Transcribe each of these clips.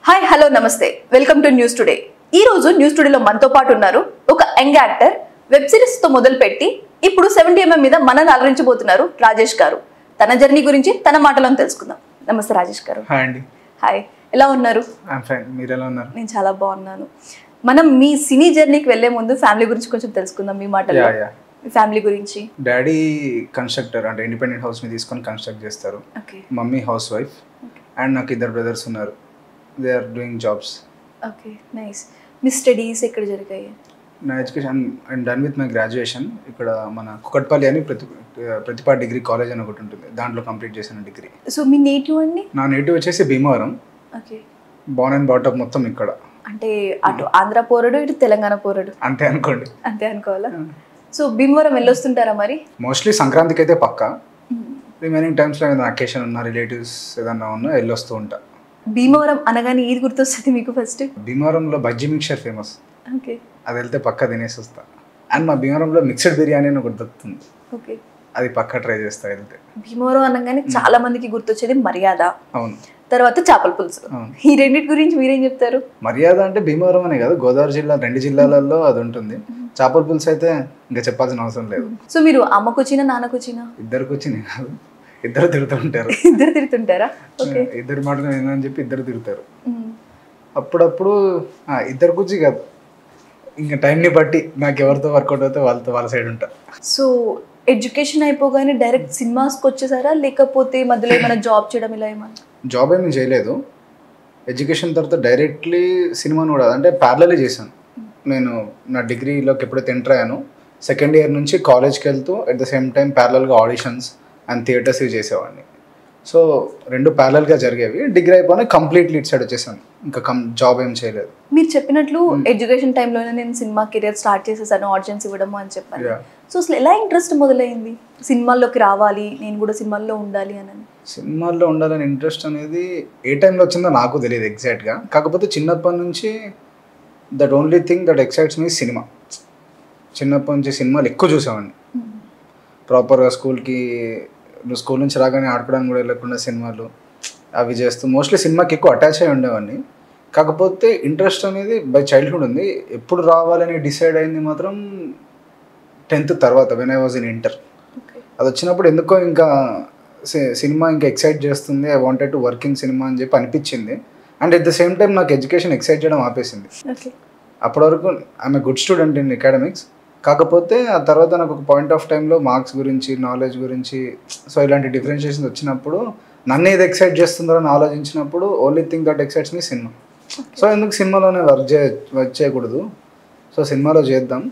Hi hello నమస్తే welcome to news today. ఈ రోజు న్యూస్ టుడేలో మనతో పాటు ఉన్నారు ఒక యంగ్ యాక్టర్. వెబ్ సిరీస్ తో మొదలుపెట్టి ఇప్పుడు 70mm మీద మనల్ని అలరించబోతున్నారు రాజేష్ గారు. తన జర్నీ గురించి తన మాటలను తెలుసుకుందాం. నమస్తే రాజేష్ గారు. హాయ్ అండి. హాయ్, ఎలా ఉన్నారు? I'm fine. మీరు ఎలా ఉన్నారు? నేను చాలా బాగున్నాను. మనం మీ సినీ జర్నీకి వెళ్లే ముందు ఫ్యామిలీ గురించి కొంచెం తెలుసుకుందాం. మీ మాటల్లో ఫ్యామిలీ గురించి. డాడీ కన్స్ట్రక్టర్, అంటే ఇండిపెండెంట్ హౌస్ ని తీసుకొని కన్స్ట్రక్ట్ చేస్తారు. మమ్మీ హౌస్ వైఫ్ అండ్ నాకు ఇద్దరు బ్రదర్స్ ఉన్నారు. They are doing jobs. Okay, nice. మీ స్టడీస్ ఎక్కడ జరిగాయి? నా education I'm done with my graduation. ఇక్కడ మన కుకట్పల్లి అని ప్రతిభా డిగ్రీ కాలేజ్ అని ఒకటి ఉంటుంది, దాంట్లో కంప్లీట్ చేశాను డిగ్రీ. సో మీ నేటివ్ అండి? నా నేటివ్ వచ్చేసి భీమవరం. ఓకే. బోర్న్ అండ్ బాటప్ మొత్తం ఇక్కడ. అంటే అటు ఆంధ్ర పోరడు, ఇటు తెలంగాణ పోరడు అంతే అనుకోండి. అంతే అనుకోవాలా? సో భీమవరం వెళ్ళొస్తుంటారా మరి? మోస్ట్లీ సంక్రాంతికి అయితే పక్కా. రిమైనింగ్ టైమ్స్లో ఏదైనా అకేషన్ ఉన్నా, రిలేటివ్స్ ఏదన్నా ఉన్నా వెళ్ళొస్తూ ఉంటా. భీమవరం అనగానే ఏది గుర్తొస్తుంది మీకు ఫస్ట్? భీమవరంలో బజ్జీ మిక్చర్ ఫేమస్. ఓకే. అది వెళ్తే పక్కా తినేసి వస్తా. అండ్ మా భీమవరంలో మిక్స్డ్ బిర్యానీ అని ఒకటి దొరుకుతుంది. ఓకే. అది పక్కా ట్రై చేస్తా వెళ్తే. భీమవరం అనగానే చాలా మందికి గుర్తొచ్చేది మర్యాద. అవును. తర్వాత చేపల పులుసు. ఈ రెండింటి గురించి మీరేం చెప్తారు? మర్యాద అంటే భీమవరం అనే కాదు, గోదావరి జిల్లా 2 జిల్లాలలో అది ఉంటుంది. చేపల పులుసు అయితే ఇంకా చెప్పాల్సిన అవసరం లేదు. సో మీరు అమ్మకు వచ్చినా నాన్నకు వచ్చినా? ఇద్దరికి వచ్చినాయి కాదు, ఇద్దరు తిరుగుతుంటారు. ఇద్దరు తిరుగుతుంటారా? ఓకే. ఇద్దరు మాటలు ఏందని చెప్పి ఇద్దరు తిరుగుతారు. అప్పుడప్పుడు ఇద్దరు కూర్చి కాదు, ఇంకా టైంని బట్టి నాకు ఎవరితో వర్కౌట్ అవుతే వాళ్ళ సైడ్ ఉంటా. సో ఎడ్యుకేషన్ అయిపోగానే డైరెక్ట్ సినిమాస్కి వచ్చేసారా, లేకపోతే మధ్యలో ఏమైనా జాబ్ చేయడం ఇలా ఏమన్నా? జాబ్ ఏమీ చేయలేదు. ఎడ్యుకేషన్ తర్వాత డైరెక్ట్లీ సినిమాను కూడా అంటే ప్యారలీ చేశాను. నేను నా డిగ్రీలోకి ఎప్పుడైతే ఎంటర్ అయ్యానో సెకండ్ ఇయర్ నుంచి కాలేజ్కి వెళ్తూ అట్ ద సేమ్ టైం ప్యారలల్గా ఆడిషన్స్ అండ్ థియేటర్స్ ఇవి చేసేవాడిని. సో 2 ప్యారలల్గా జరిగేవి. డిగ్రీ అయిపోయినా కంప్లీట్లీ ఇటు సైడ్ వచ్చేసాను, ఇంకా జాబ్ ఏం చేయలేదు. మీరు చెప్పినట్లు ఎడ్యుకేషన్ టైంలోనే నేను సినిమా కెరియర్ స్టార్ట్ చేసేసాను, ఆడిషన్స్ ఇవ్వడము అని చెప్పాను. సో అసలు ఎలా ఇంట్రెస్ట్ మొదలైంది సినిమాల్లోకి రావాలి, నేను కూడా సినిమాల్లో ఉండాలి అని? సినిమాల్లో ఉండాలని ఇంట్రెస్ట్ అనేది ఏ టైంలో వచ్చిందో నాకు తెలియదు ఎగ్జాక్ట్గా. కాకపోతే చిన్నప్పటి నుంచి that only thing that excites me cinema. చిన్నప్పటి నుంచి సినిమాలు ఎక్కువ చూసేవాడిని. ప్రాపర్గా స్కూల్ నుంచి రాగానే ఆడుకోవడానికి కూడా వెళ్ళకుండా సినిమాలు అవి చేస్తూ మోస్ట్లీ సినిమాకి ఎక్కువ అటాచ్ అయి ఉండేవాడిని. కాకపోతే ఇంట్రెస్ట్ అనేది బై చైల్డ్హుడ్ ఉంది. ఎప్పుడు రావాలని డిసైడ్ అయింది మాత్రం 10th తర్వాత, when I was in inter. అది వచ్చినప్పుడు ఎందుకో ఇంకా సినిమా ఇంకా ఎక్సైట్ చేస్తుంది. I wanted to work in cinema అని చెప్పి అనిపించింది. And at the same time నాకు ఎడ్యుకేషన్ ఎక్సైట్ చేయడం ఆపేసింది. అప్పటి వరకు I'm a good student in academics. కాకపోతే ఆ తర్వాత నాకు ఒక పాయింట్ ఆఫ్ టైంలో మార్క్స్ గురించి, నాలెడ్జ్ గురించి, సో ఇలాంటి డిఫరెన్షియేషన్స్ వచ్చినప్పుడు నన్ను ఏది ఎక్సైట్ చేస్తుందో అని ఆలోచించినప్పుడు only thing that excites me cinema. So ఎందుకు సినిమాలోనే వర్క్ చేయకూడదు, సో సినిమాలో చేద్దాం.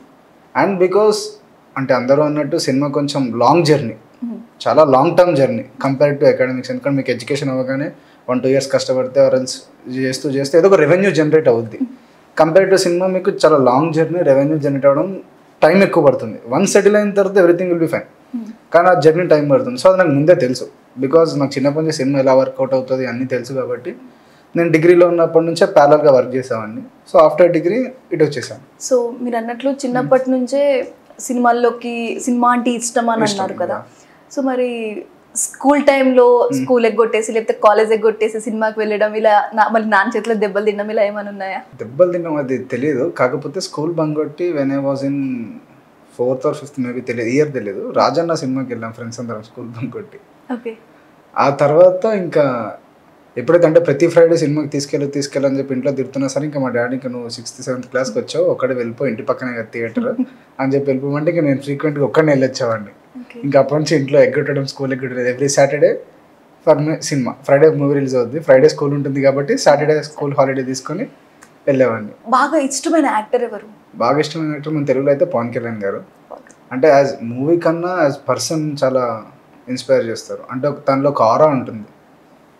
అండ్ బికాస్ అంటే అందరూ అన్నట్టు సినిమా కొంచెం లాంగ్ జర్నీ, చాలా long term journey compare to academics. ఎందుకంటే మీకు ఎడ్యుకేషన్ అవ్వగానే 1-2 years కష్టపడితే ఆర్ఎల్స్ చేస్తూ ఏదో ఒక రెవెన్యూ జనరేట్ అవుద్ది. కంపేర్ టు సినిమా మీకు చాలా లాంగ్ జర్నీ, రెవెన్యూ జనరేట్ అవ్వడం టైం ఎక్కువ పడుతుంది. వన్స్ సెటిల్ అయిన తర్వాత ఎవ్రీథింగ్ విల్ బి ఫైన్. కానీ ఆ జర్నీ టైం పడుతుంది. సో అది నాకు ముందే తెలుసు, బికాజ్ నాకు చిన్నప్పటి నుంచి సినిమా ఎలా వర్కౌట్ అవుతుంది అన్నీ తెలుసు. కాబట్టి నేను డిగ్రీలో ఉన్నప్పటి నుంచే ప్యారలల్గా వర్క్ చేసేవాడిని. సో ఆఫ్టర్ డిగ్రీ ఇటు వచ్చేసాను. సో మీరు అన్నట్లు చిన్నప్పటి నుంచే సినిమా అంటే ఇష్టం అని అన్నారు కదా. సో మరి స్కూల్ టైంలో స్కూల్ ఎగ్గొట్టేసి లేకపోతే కాలేజ్ ఎగ్గొట్టేసి సినిమాకి వెళ్ళడం, ఇలా మళ్ళీ నాన్న చేతిలో దెబ్బలు తినడం, ఇలా ఏమైనా ఉన్నాయా? దెబ్బలు తినడం అది తెలియదు. కాకపోతే స్కూల్ బంక్ కొట్టి when I was in 4th or 5th maybe తెలియదు, ఇయర్ తెలియదు, రాజన్న సినిమాకి వెళ్ళాం ఫ్రెండ్స్ అందరం స్కూల్ బంక్ కొట్టి. ఓకే. ఆ తర్వాత ఇంకా ఎప్పుడైతే అంటే ప్రతి ఫ్రైడే సినిమాకి తీసుకెళ్ళని చెప్పి ఇంట్లో తిడుతున్నా సరే, ఇంకా మా డాడీ ఇంకా నువ్వు 6th 7th క్లాస్కి వచ్చావు, ఒక్కడే వెళ్ళిపో, ఇంటి పక్కనే కదా థియేటర్ అని చెప్పి వెళ్ళిపోమంటే ఇంకా నేను ఫ్రీక్వెంట్గా ఒక్కడనే వెళ్ళొచ్చేవాడిని. ఇంకా అప్పటి నుంచి ఇంట్లో ఎగ్గొట్టడం, స్కూల్ ఎగ్గొట్టడం. Every Saturday for cinema, Friday movie release అవుతుంది, ఫ్రైడే స్కూల్ ఉంటుంది కాబట్టి సాటర్డే స్కూల్ హాలిడే తీసుకొని వెళ్ళేవాడిని. బాగా ఇష్టమైన యాక్టర్ ఎవరు? బాగా ఇష్టమైన యాక్టర్ మన తెలుగులో అయితే పవన్ కళ్యాణ్ గారు. అంటే యాజ్ మూవీ కన్నా యాజ్ పర్సన్ చాలా ఇన్స్పైర్ చేస్తారు. అంటే తనలో ఒక ఆరా ఉంటుంది.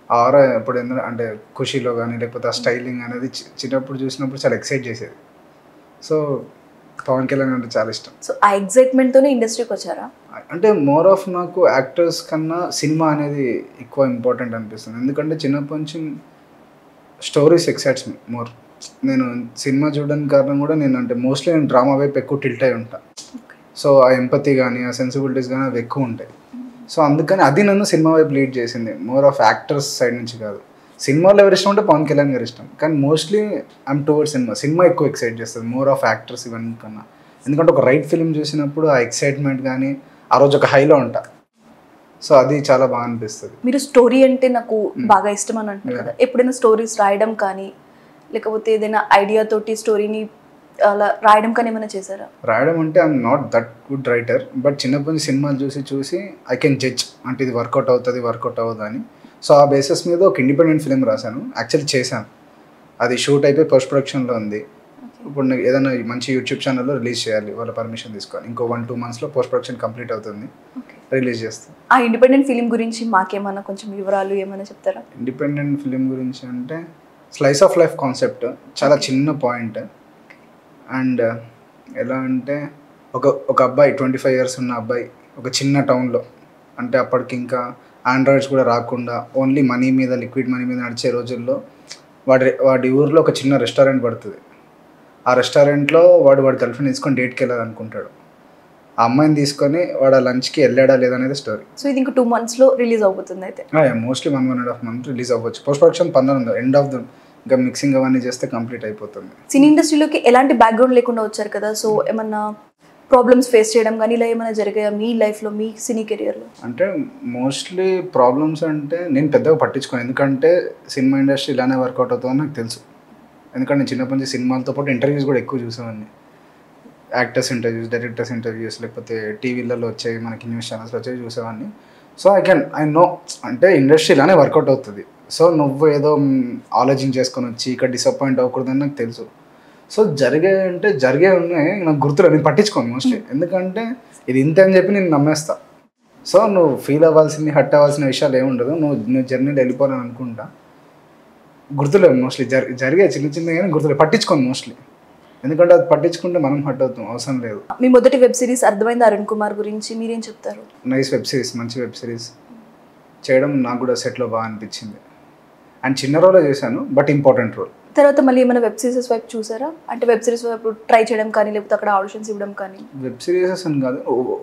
ఆ ఆరా ఎప్పుడు అంటే ఖుషీలో కానీ లేకపోతే ఆ స్టైలింగ్ అనేది చిన్నప్పుడు చూసినప్పుడు చాలా ఎక్సైట్ చేసేది. సో పవన్ కళ్యాణ్ అంటే చాలా ఇష్టం. సో ఆ ఎగ్జైట్మెంట్తోనే ఇండస్ట్రీకి వచ్చారా? అంటే మోర్ ఆఫ్ నాకు యాక్టర్స్ కన్నా సినిమా అనేది ఎక్కువ ఇంపార్టెంట్ అనిపిస్తుంది. ఎందుకంటే చిన్నప్పటి నుంచి స్టోరీస్ ఎక్సైట్స్ మీ మోర్. నేను సినిమా చూడడానికి కారణం కూడా నేను మోస్ట్లీ నేను డ్రామా వైపు ఎక్కువ టిల్ట్ అయి ఉంటాను. సో ఆ ఎంపతి కానీ ఆ సెన్సిబిలిటీస్ కానీ అవి ఎక్కువ ఉంటాయి. సో అందుకని అది నన్ను సినిమా వైపు లీడ్ చేసింది, మోర్ ఆఫ్ యాక్టర్స్ సైడ్ నుంచి కాదు. సినిమాలో ఎవరు ఇష్టం అంటే పవన్ కళ్యాణ్ గారు ఇష్టం, కానీ మోస్ట్లీ ఐఎమ్ టువర్డ్స్ సినిమా ఎక్కువ ఎక్సైట్ చేస్తుంది, మోర్ ఆఫ్ యాక్టర్స్ ఇవన్నీ కన్నా. ఎందుకంటే ఒక రైట్ ఫిలిం చూసినప్పుడు ఆ ఎక్సైట్మెంట్ కానీ ఆ రోజు ఒక హైలో ఉంటా, సో అది చాలా బాగా అనిపిస్తుంది. మీరు స్టోరీ అంటే నాకు బాగా ఇష్టం అని అంటున్నారు కదా, ఎప్పుడైనా స్టోరీస్ రాయడం కానీ లేకపోతే ఏదైనా ఐడియా తోటి స్టోరీని అలా రాయడం కానీ ఏమైనా చేశారా? రాయడం అంటే I'm not that good writer, but చిన్నప్పటి నుంచి సినిమాలు చూసి ఐ కెన్ జడ్జ్ అంటే ఇది వర్కౌట్ అవుతుంది వర్కౌట్ అవ్వదు అని. సో ఆ బేసిస్ మీద ఒక ఇండిపెండెంట్ ఫిలిం రాశాను, యాక్చువల్లీ చేశాను, అది షూట్ అయిపోయి పోస్ట్ ప్రొడక్షన్లో ఉంది. ఇప్పుడు ఏదైనా మంచి యూట్యూబ్ ఛానల్లో రిలీజ్ చేయాలి వాళ్ళ పర్మిషన్ తీసుకొని, ఇంకో 1-2 monthsలో పోస్ట్ ప్రొడక్షన్ కంప్లీట్ అవుతుంది, రిలీజ్ చేస్తాం. ఆ ఇండిపెండెంట్ ఫిలిం గురించి మాకేమన్నా కొంచెం వివరాలు ఏమైనా చెప్తారా? ఇండిపెండెంట్ ఫిలిం గురించి అంటే స్లైస్ ఆఫ్ లైఫ్ కాన్సెప్ట్, చాలా చిన్న పాయింట్. అండ్ ఎలా అంటే ఒక అబ్బాయి 25 years ఉన్న అబ్బాయి ఒక చిన్న టౌన్లో, అంటే అప్పటికి ఇంకా ఆండ్రాయిడ్స్ కూడా రాకుండా ఓన్లీ మనీ మీద లిక్విడ్ మనీ మీద నడిచే రోజుల్లో వాడి ఊరిలో ఒక చిన్న రెస్టారెంట్ పడుతుంది. ఆ రెస్టారెంట్లో వాడి గర్ల్ఫ్రెండ్ తీసుకొని డేట్కి వెళ్ళాలనుకుంటాడు. ఆ అమ్మాయిని తీసుకొని వాడు ఆ లంచ్కి వెళ్ళాడా లేదా అనేది స్టోరీ. సో ఇది ఇంకా 2 monthsలో రిలీజ్ అవుతుంది అయితే? మోస్ట్లీ 1.5 month రిలీజ్ అవ్వచ్చు. Post production 15 end of the, ఇంకా మిక్సింగ్ అవన్నీ చేస్తే కంప్లీట్ అయిపోతుంది. సినీ ఇండస్ట్రీలోకి ఎలాంటి బ్యాక్గ్రౌండ్ లేకుండా వచ్చారు కదా, సో ఏమన్నా ప్రాబ్లమ్స్ ఫేస్ చేయడం కానీ ఇలా ఏమైనా జరిగాయా మీ లైఫ్లో, మీ సినీ కెరియర్లో? అంటే మోస్ట్లీ ప్రాబ్లమ్స్ అంటే నేను పెద్దగా పట్టించుకోను, ఎందుకంటే సినిమా ఇండస్ట్రీ ఇలానే వర్కౌట్ అవుతుందని నాకు తెలుసు. ఎందుకంటే నేను చిన్నప్పటి నుంచి సినిమాలతో పాటు ఇంటర్వ్యూస్ కూడా ఎక్కువ చూసేవాడిని, యాక్టర్స్ ఇంటర్వ్యూస్, డైరెక్టర్స్ ఇంటర్వ్యూస్, లేకపోతే టీవీలలో వచ్చాయి మనకి న్యూస్ ఛానల్స్లో వచ్చాయి చూసేవాడిని. సో ఐ నో అంటే ఇండస్ట్రీ ఇలానే వర్కౌట్ అవుతుంది. సో నువ్వు ఏదో ఆలోచించేసుకొని వచ్చి ఇక్కడ డిసప్పాయింట్ అవ్వకూడదని నాకు తెలుసు. సో జరిగే ఉన్నాయి నాకు గుర్తులేదు, నేను పట్టించుకోను మోస్ట్లీ, ఎందుకంటే ఇది ఇంతే అని చెప్పి నేను నమ్మేస్తా. సో నువ్వు ఫీల్ అవ్వాల్సింది, హర్ట్ అవ్వాల్సిన విషయాలు ఏముండదు, నువ్వు జర్నీలో వెళ్ళిపోవాలని అనుకుంటా. గుర్తులేవు మోస్ట్లీ, జరిగే చిన్న కానీ గుర్తులేవు, పట్టించుకోను మోస్ట్లీ, ఎందుకంటే అది పట్టించుకుంటే మనం హర్ట్ అవుతాం, అవసరం లేదు. మీ మొదటి వెబ్ సిరీస్ అర్థమైంది అరుణ్ కుమార్ గురించి మీరేం చెప్తారు? నైస్ వెబ్ సిరీస్, మంచి వెబ్ సిరీస్ చేయడం నాకు కూడా సెట్లో బాగా అనిపించింది. అండ్ చిన్న రోలే చేశాను, బట్ ఇంపార్టెంట్ రోల్. తర్వాత మళ్ళీ ఏమైనా వెబ్ సిరీసెస్ వైపు చూసారా? అంటే వెబ్ సిరీస్ వైపు ట్రై చేయడం కానీ లేకపోతే అక్కడ ఆడిషన్స్ ఇవ్వడం కానీ? వెబ్ సిరీసెస్ అని కాదు,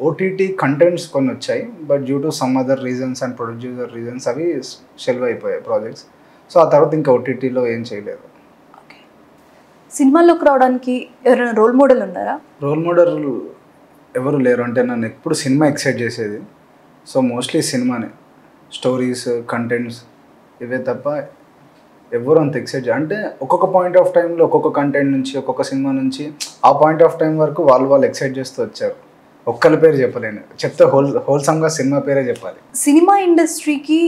ఓటీటీ కంటెంట్స్ కొన్ని వచ్చాయి, but due to some other reasons and producer reasons అవి షెల్వ్ అయిపోయాయి ప్రాజెక్ట్స్. సో ఆ తర్వాత ఇంకా ఓటీటీలో ఏం చేయలేదు. సినిమాల్లోకి రావడానికి ఎవరైనా రోల్ మోడల్ ఉన్నారా? రోల్ మోడల్ ఎవరు లేరు, అంటే నన్ను ఎప్పుడు సినిమా ఎక్సైట్ చేసేది. సో మోస్ట్లీ సినిమానే, స్టోరీస్, కంటెంట్స్ ఇవే తప్ప ఎవరు అంత ఎక్సైట్ అంటే ఒక్కొక్క పాయింట్ ఆఫ్ టైంలో ఒక్కొక్క కంటెంట్ నుంచి, ఒక్కొక్క సినిమా నుంచి ఆ పాయింట్ ఆఫ్ టైం వరకు వాళ్ళు ఎక్సైట్ చేస్తూ వచ్చారు. ఒక్కరి పేరు చెప్పలేను, చెప్తే హోల్సమ్గా సినిమా పేరే చెప్పాలి. సినిమా ఇండస్ట్రీకి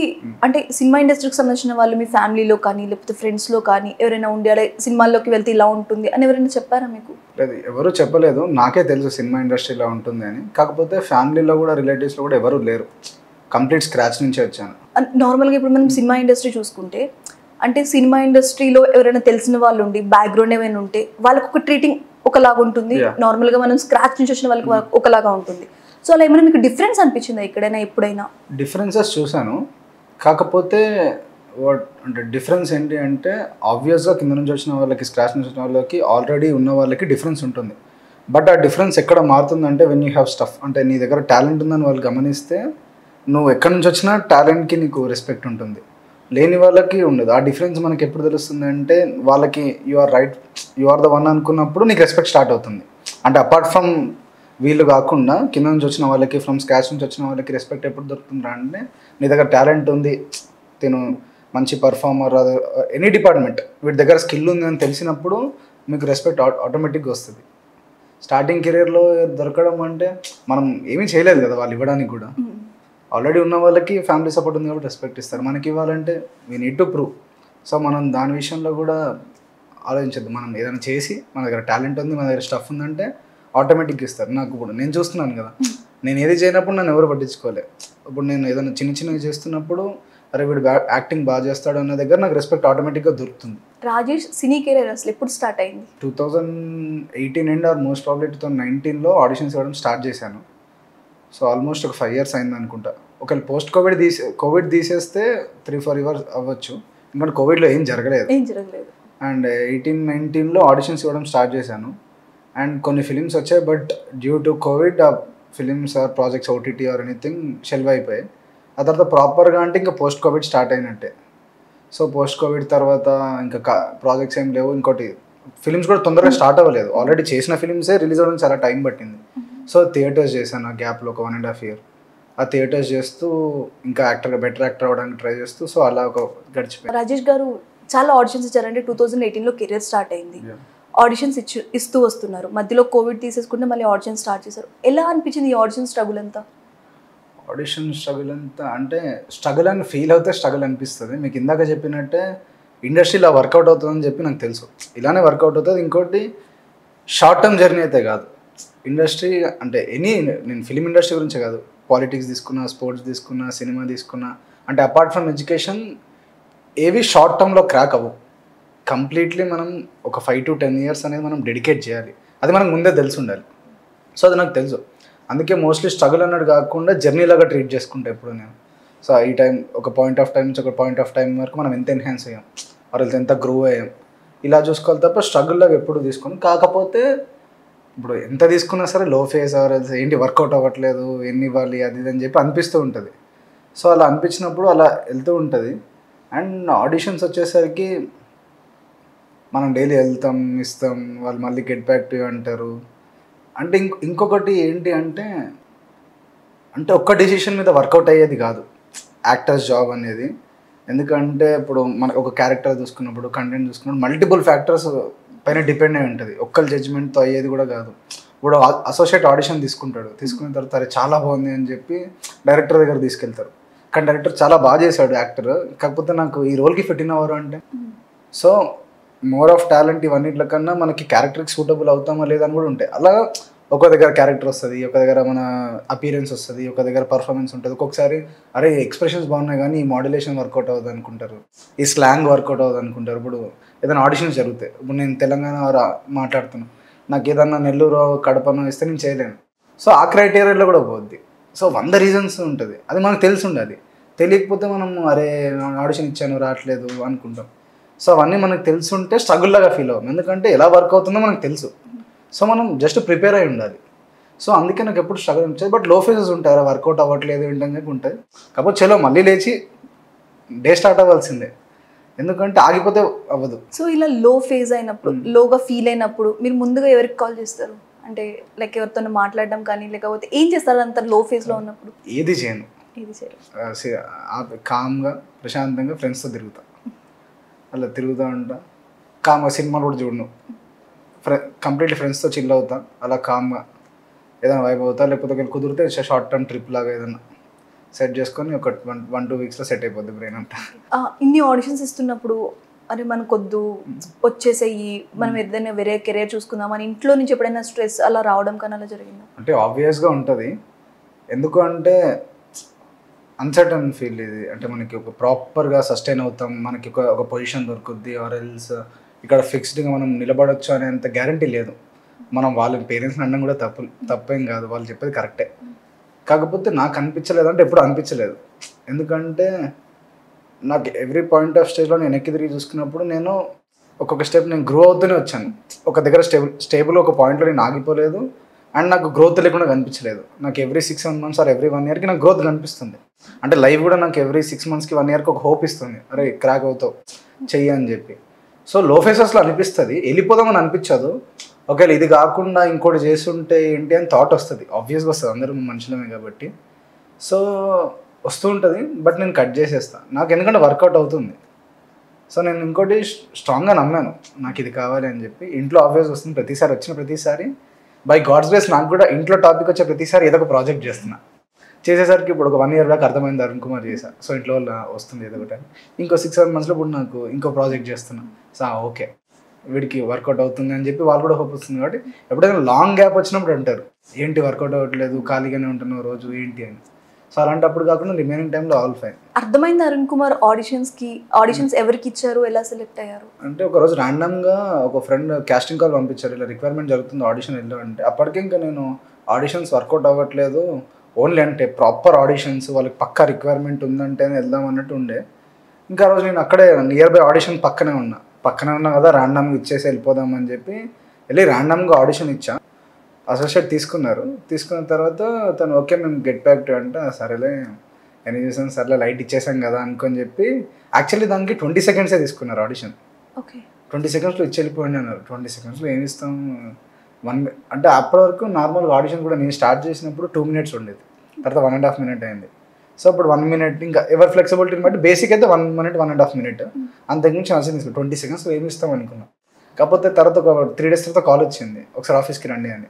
అంటే సినిమా ఇండస్ట్రీకి సంబంధించిన వాళ్ళు మీ ఫ్యామిలీలో కానీ లేకపోతే ఫ్రెండ్స్లో కానీ ఎవరైనా ఉండి అలా సినిమాల్లోకి వెళ్తే ఇలా ఉంటుంది అని ఎవరైనా చెప్పారా మీకు? లేదు, ఎవరు చెప్పలేదు, నాకే తెలుసు సినిమా ఇండస్ట్రీ ఇలా ఉంటుంది అని. కాకపోతే ఫ్యామిలీలో కూడా, రిలేటివ్స్లో కూడా ఎవరు లేరు, కంప్లీట్ స్క్రాచ్ నుంచే వచ్చాను. నార్మల్గా ఇప్పుడు మనం సినిమా ఇండస్ట్రీ చూసుకుంటే, అంటే సినిమా ఇండస్ట్రీలో ఎవరైనా తెలిసిన వాళ్ళు ఉండి బ్యాక్గ్రౌండ్ ఏమైనా ఉంటే వాళ్ళకు ఒక ట్రీటింగ్ ఒకలాగా ఉంటుంది, నార్మల్గా మనం స్క్రాచ్ నుంచి వచ్చిన వాళ్ళకి ఒకలాగా ఉంటుంది. సో అలా ఏమైనా మీకు డిఫరెన్స్ అనిపించిందా ఎక్కడైనా ఎప్పుడైనా? డిఫరెన్సెస్ చూశాను, కాకపోతే అంటే డిఫరెన్స్ ఏంటి అంటే ఆబ్వియస్గా కింద నుంచి వచ్చిన వాళ్ళకి, స్క్రాచ్ నుంచి వచ్చిన వాళ్ళకి, ఆల్రెడీ ఉన్న వాళ్ళకి డిఫరెన్స్ ఉంటుంది. బట్ ఆ డిఫరెన్స్ ఎక్కడ మారుతుందంటే వెన్ యూ హ్యావ్ స్టఫ్, అంటే నీ దగ్గర టాలెంట్ ఉందని వాళ్ళు గమనిస్తే నువ్వు ఎక్కడి నుంచి వచ్చినా టాలెంట్కి నీకు రెస్పెక్ట్ ఉంటుంది, లేని వాళ్ళకి ఉండదు. ఆ డిఫరెన్స్ మనకి ఎప్పుడు తెలుస్తుంది అంటే వాళ్ళకి యు ఆర్ ద వన్ అనుకున్నప్పుడు నీకు రెస్పెక్ట్ స్టార్ట్ అవుతుంది. అంటే అపార్ట్ ఫ్రమ్ వీళ్ళు కాకుండా కింద నుంచి వచ్చిన వాళ్ళకి, ఫ్రమ్ స్క్రాచ్ నుంచి వచ్చిన వాళ్ళకి రెస్పెక్ట్ ఎప్పుడు దొరుకుతుందా అంటే నీ దగ్గర టాలెంట్ ఉంది, తిను మంచి పర్ఫార్మర్, ఎనీ డిపార్ట్మెంట్ వీటి దగ్గర స్కిల్ ఉంది అని తెలిసినప్పుడు మీకు రెస్పెక్ట్ ఆటోమేటిక్గా వస్తుంది. స్టార్టింగ్ కెరీర్లో దొరకడం అంటే మనం ఏమీ చేయలేదు కదా వాళ్ళు ఇవ్వడానికి కూడా. ఆల్రెడీ ఉన్న వాళ్ళకి ఫ్యామిలీ సపోర్ట్ ఉంది కాబట్టి రెస్పెక్ట్ ఇస్తారు, మనకి ఇవ్వాలంటే we need to prove. So మనం దాని విషయంలో కూడా ఆలోచించద్దు, మనం ఏదైనా చేసి మన దగ్గర టాలెంట్ ఉంది, మన దగ్గర స్టఫ్ ఉందంటే ఆటోమేటిక్గా ఇస్తారు. నాకు ఇప్పుడు నేను చూస్తున్నాను కదా, నేను ఏది చేయనప్పుడు నన్ను ఎవరు పట్టించుకోలే. ఇప్పుడు నేను ఏదైనా చిన్నవి చేస్తున్నప్పుడు అరే వీడు యాక్టింగ్ బాగా చేస్తాడు అన్న దగ్గర నాకు రెస్పెక్ట్ ఆటోమేటిక్గా దొరుకుతుంది. రాజేష్ సినీ కెరీర్ అసలు ఎప్పుడు స్టార్ట్ అయింది? 2018 అండ్ ఆర్ మోస్ట్ ప్రాబ్లీ 2019లో ఆడిషన్స్ ఇవ్వడం స్టార్ట్ చేశాను. సో ఆల్మోస్ట్ ఒక 5 years అయింది అనుకుంటా. ఒకవేళ పోస్ట్ కోవిడ్ తీసేస్తే 3-4 years అవ్వచ్చు, ఎందుకంటే కోవిడ్లో ఏం జరగలేదు. అండ్ 18-19లో ఆడిషన్స్ ఇవ్వడం స్టార్ట్ చేశాను. అండ్ కొన్ని ఫిలిమ్స్ వచ్చాయి, బట్ డ్యూ టు కోవిడ్ ఆ films or projects OTT or anything shelve అయిపోయాయి. ఆ తర్వాత ప్రాపర్గా అంటే ఇంకా పోస్ట్ కోవిడ్ స్టార్ట్ అయినట్టే. సో పోస్ట్ కోవిడ్ తర్వాత ఇంకా ప్రాజెక్ట్స్ ఏం లేవు. ఇంకోటి ఫిలిమ్స్ కూడా తొందరగా స్టార్ట్ అవ్వలేదు. ఆల్రెడీ చేసిన ఫిలిమ్సే రిలీజ్ అవ్వడం చాలా టైం పట్టింది. సో థియేటర్స్ చేశాను ఆ గ్యాప్లో ఒక 1.5 year. ఆ థియేటర్స్ చేస్తూ ఇంకా బెటర్ యాక్టర్ అవ్వడానికి ట్రై చేస్తూ సో అలా ఒక గడిచిపోయింది. రాజేష్ గారు చాలా ఆడిషన్స్ ఇచ్చారంటే 2018లో కెరీర్ స్టార్ట్ అయింది. ఆడిషన్స్ ఇస్తూ వస్తున్నారు. మధ్యలో కోవిడ్ తీసేసుకుంటే మళ్ళీ ఆడిషన్ స్టార్ట్ చేశారు. ఎలా అనిపించింది ఈ ఆడిషన్ స్ట్రగుల్ అంతా? ఆడిషన్ స్ట్రగుల్ అంతా అంటే స్ట్రగుల్ అని ఫీల్ అవుతే స్ట్రగుల్ అనిపిస్తుంది. మీకు ఇందాక చెప్పినట్టే ఇండస్ట్రీలో వర్కౌట్ అవుతుందని చెప్పి నాకు తెలుసు. ఇలానే వర్కౌట్ అవుతుంది. ఇంకోటి షార్ట్ టర్మ్ జర్నీ అయితే కాదు. ఇండస్ట్రీ అంటే నేను ఫిలిం ఇండస్ట్రీ గురించే కాదు, పాలిటిక్స్ తీసుకున్నా, స్పోర్ట్స్ తీసుకున్నా, సినిమా తీసుకున్నా, అంటే అపార్ట్ ఫ్రమ్ ఎడ్యుకేషన్ ఏవి షార్ట్ టర్మ్లో క్రాక్ అవ్వవు. కంప్లీట్లీ మనం ఒక 5 to 10 years అనేది మనం డెడికేట్ చేయాలి. అది మనకు ముందే తెలిసి ఉండాలి. సో అది నాకు తెలుసు. అందుకే మోస్ట్లీ స్ట్రగుల్ అన్నట్టు కాకుండా జర్నీలాగా ట్రీట్ చేసుకుంటా ఎప్పుడు నేను. సో ఈ టైం ఒక పాయింట్ ఆఫ్ టైం నుంచి ఒక పాయింట్ ఆఫ్ టైం వరకు మనం ఎంత ఎన్హాన్స్ అయ్యాం, వాళ్ళతో ఎంత గ్రో అయ్యాం, ఇలా చూసుకోవాలి తప్ప స్ట్రగుల్లాగా ఎప్పుడు తీసుకొని. కాకపోతే ఇప్పుడు ఎంత తీసుకున్నా సరే లో ఫేజ్ అవ్వాలి, ఏంటి వర్కౌట్ అవ్వట్లేదు, ఎన్ని ఇవ్వాలి అది ఇది అని చెప్పి అనిపిస్తూ ఉంటుంది. సో అలా అనిపించినప్పుడు అలా వెళ్తూ ఉంటుంది. అండ్ ఆడిషన్స్ వచ్చేసరికి మనం డైలీ వెళ్తాం, ఇస్తాం, వాళ్ళు మళ్ళీ గెట్ బ్యాక్ టు అంటారు. అంటే ఇంకొకటి ఏంటి అంటే ఒక్క డెసిషన్ మీద వర్కౌట్ అయ్యేది కాదు యాక్టర్స్ జాబ్ అనేది. ఎందుకంటే ఇప్పుడు మనకు ఒక క్యారెక్టర్ చూసుకున్నప్పుడు, కంటెంట్ చూసుకున్నప్పుడు మల్టిపుల్ ఫ్యాక్టర్స్ పైన డిపెండ్ అయి ఉంటుంది. ఒక్కరి జడ్జ్మెంట్తో అయ్యేది కూడా కాదు. ఇప్పుడు అసోసియేట్ ఆడిషన్ తీసుకున్న తర్వాత అరే చాలా బాగుంది అని చెప్పి డైరెక్టర్ దగ్గర తీసుకెళ్తారు. కానీ డైరెక్టర్ చాలా బాగా చేశాడు యాక్టర్, కాకపోతే నాకు ఈ రోల్కి ఫిట్ అయినవారు అంటే. సో మోర్ ఆఫ్ టాలెంట్ ఇవన్నిట్ల కన్నా మనకి క్యారెక్టర్కి సూటబుల్ అవుతామా లేదని కూడా ఉంటాయి. అలా ఒక దగ్గర క్యారెక్టర్ వస్తుంది, ఒక దగ్గర మన అపీరెన్స్ వస్తుంది, ఒక దగ్గర పర్ఫార్మెన్స్ ఉంటుంది. ఒక్కొక్కసారి అరే ఎక్స్ప్రెషన్స్ బాగున్నాయి కానీ ఈ మాడ్యులేషన్ వర్కౌట్ అవ్వదు అనుకుంటారు, ఈ స్లాంగ్ వర్కౌట్ అవ్వదు అనుకుంటారు. ఇప్పుడు ఏదైనా ఆడిషన్స్ జరుగుతాయి, ఇప్పుడు నేను తెలంగాణ మాట్లాడుతున్నాను, నాకు ఏదన్నా నెల్లూరు కడపను ఇస్తే నేను చేయలేను. సో ఆ క్రైటీరియాలో కూడా పోద్ది. సో 100 reasons ఉంటుంది. అది మనకు తెలిసి ఉండాలి. తెలియకపోతే మనం అరే ఆడిషన్ ఇచ్చాను రావట్లేదు అనుకుంటాం. సో అవన్నీ మనకు తెలిసి ఉంటే స్ట్రగుల్లాగా ఫీల్ అవ్వం. ఎందుకంటే ఎలా వర్క్ అవుతుందో మనకు తెలుసు. సో మనం జస్ట్ ప్రిపేర్ అయి ఉండాలి. సో అందుకే నాకు ఎప్పుడు స్ట్రగుల్ అనిపించేది. బట్ లో ఫేజెస్ ఉంటాయి, వర్కౌట్ అవ్వట్లేదు ఏంటని చెప్పి ఉంటాయి. కాకపోతే చలో మళ్ళీ లేచి డే స్టార్ట్ అవ్వాల్సిందే, ఎందుకంటే ఆగిపోతే అవ్వదు. సో ఇలా లో ఫేజ్ అయినప్పుడు, లోగా ఫీల్ అయినప్పుడు మీరు ముందుగా ఎవరికి కాల్ చేస్తారు? అంటే లైక్ ఎవరితో మాట్లాడడం కానీ, లేకపోతే ఏం చేస్తారు అంత లో ఫేజ్లో ఉన్నప్పుడు? ఏది చేయను, కామ్గా ప్రశాంతంగా ఫ్రెండ్స్తో తిరుగుతా. అలా తిరుగుతూ ఉంటా, కామ్గా సినిమాలు కూడా చూడను, కంప్లీట్లీ ఫ్రెండ్స్తో చిల్ అవుతా. అలా కామ్గా ఏదైనా వైబ్ అవుతా. లేకపోతే కుదిరితే షార్ట్ టర్మ్ ట్రిప్ లాగా ఏదైనా సెట్ చేసుకొని ఒక 1-2 weeksలో సెట్ అయిపోద్ది బ్రెయిన్ అంతా. ఇన్ని ఆడిషన్స్ ఇస్తున్నప్పుడు అరే మనకొద్దు వచ్చేసేయి, మనం ఏదైనా వేరే కెరీర్ చూసుకుందాం అని ఇంట్లో నుంచి ఎప్పుడైనా స్ట్రెస్ అలా రావడం కానీ అలా జరిగిందా? అంటే ఆబ్వియస్గా ఉంటుంది. ఎందుకు అంటే అన్సర్టన్ ఫీల్ ఇది. అంటే మనకి ఒక ప్రాపర్గా సస్టైన్ అవుతాం, మనకి ఒక పొజిషన్ దొరుకుద్ది, ఆర్ ఎల్స్ ఇక్కడ ఫిక్స్డ్గా మనం నిలబడవచ్చు అనేంత గ్యారంటీ లేదు. మనం వాళ్ళ పేరెంట్స్ని అనడం కూడా తప్పేం కాదు, వాళ్ళు చెప్పేది కరెక్టే. కాకపోతే నాకు అనిపించలేదు అంటే ఎప్పుడు అనిపించలేదు. ఎందుకంటే నాకు ఎవ్రీ పాయింట్ ఆఫ్ స్టేజ్లో నేను ఎక్కి తిరిగి చూసుకున్నప్పుడు నేను ఒక్కొక్క స్టెప్ నేను గ్రో అవుతూనే వచ్చాను. ఒక దగ్గర స్టేబుల్ ఒక పాయింట్లో నేను ఆగిపోలేదు. అండ్ నాకు గ్రోత్ లేకుండా కనిపించలేదు. నాకు ఎవ్రీ 6-7 months ఆర్ ఎవ్రీ 1 yearకి నాకు గ్రోత్ కనిపిస్తుంది. అంటే లైఫ్ కూడా నాకు ఎవ్రీ 6 monthsకి 1 yearకి ఒక హోప్ ఇస్తుంది, అరే క్రాక్ అవుతావు చెయ్యి అని చెప్పి. సో లో ఫేసెస్లో అనిపిస్తుంది, వెళ్ళిపోదామని అనిపించదు. ఒకవేళ ఇది కాకుండా ఇంకోటి చేస్తుంటే ఏంటి అని థాట్ వస్తుంది, ఆబ్వియస్గా వస్తుంది, అందరూ మనుషులమే కాబట్టి. సో వస్తూ ఉంటుంది. బట్ నేను కట్ చేసేస్తాను నాకు, ఎందుకంటే వర్కౌట్ అవుతుంది. సో నేను ఇంకోటి స్ట్రాంగ్గా నమ్మాను, నాకు ఇది కావాలి అని చెప్పి. ఇంట్లో ఆబ్వియస్ వస్తుంది ప్రతిసారి, వచ్చిన ప్రతిసారి బై గాడ్స్ గ్రేస్ నాకు కూడా ఇంట్లో టాపిక్ వచ్చే ప్రతిసారి ఏదో ఒక ప్రాజెక్ట్ చేసేసరికి ఇప్పుడు ఒక 1 year బ్యాక్ అర్థమైంది అరుణ్ కుమార్ చేశా. సో ఇంట్లో వల్ల వస్తుంది ఏదో ఒకటి. ఇంకో 6-7 monthsలో ఇప్పుడు నాకు ఇంకో ప్రాజెక్ట్ చేస్తున్నా. సో ఓకే వీడికి వర్కౌట్ అవుతుంది అని చెప్పి వాళ్ళు కూడా హోప్ వస్తుంది. కాబట్టి ఎప్పుడైనా లాంగ్ గ్యాప్ వచ్చినప్పుడు అంటారు ఏంటి వర్కౌట్ అవ్వట్లేదు, ఖాళీగానే ఉంటున్నావు రోజు ఏంటి అని. సో అలాంటప్పుడు కాకుండా రిమైనింగ్ టైంలో ఆల్ ఫైన్. అర్థమైంది అరుణ్ కుమార్ ఆడిషన్స్ ఎవరికి ఇచ్చారు, ఎలా సెలెక్ట్ అయ్యారు అంటే ఒకరోజు ర్యాండమ్గా ఒక ఫ్రెండ్ కాస్టింగ్ కాల్ పంపించారు, ఇలా రిక్వైర్మెంట్ జరుగుతుంది ఆడిషన్ వెళ్ళు అంటే. అప్పటికే ఇంకా నేను ఆడిషన్స్ వర్కౌట్ అవ్వట్లేదు, ఓన్లీ అంటే ప్రాపర్ ఆడిషన్స్ వాళ్ళకి పక్కా రిక్వైర్మెంట్ ఉందంటేనే వెళ్దాం అన్నట్టు ఉండే. ఇంకా రోజు నేను అక్కడే నియర్ బై ఆడిషన్ పక్కనే ఉన్నా కదా, ర్యాండమ్గా ఇచ్చేసి వెళ్ళిపోదామని చెప్పి వెళ్ళి ర్యాండమ్గా ఆడిషన్ ఇచ్చా. అసోసియేట్ తీసుకున్న తర్వాత తను ఓకే మేము గెట్ బ్యాక్ టు అంటే సరేలే ఎన్ని చూసాం సర్లే లైట్ ఇచ్చేసాం కదా అనుకొని చెప్పి యాక్చువల్లీ దానికి 20 సెకండ్సే తీసుకున్నారు ఆడిషన్. ఓకే 20 సెకండ్స్లో ఇచ్చి వెళ్ళిపోయింది అన్నారు. 20 సెకండ్స్లో ఏమి ఇస్తాం అంటే అప్పటి వరకు నార్మల్గా ఆడిషన్ కూడా నేను స్టార్ట్ చేసినప్పుడు 2 minutes ఉండేది, తర్వాత 1.5 minutes అయింది. సో అప్పుడు 1 minute ఇంకా ఎవరి ఫ్లెక్సిబిలిటీని బట్టి బేసిక్ అయితే 1 minute 1.5 minutes అంతకుమించి ఆన్సర్ తీసుకున్నాను. 20 సెకండ్స్లో ఏమి ఇస్తాం అనుకున్నాం. కాకపోతే తర్వాత ఒక 3 days తర్వాత కాల్ వచ్చింది, ఒకసారి ఆఫీస్కి రండి అని.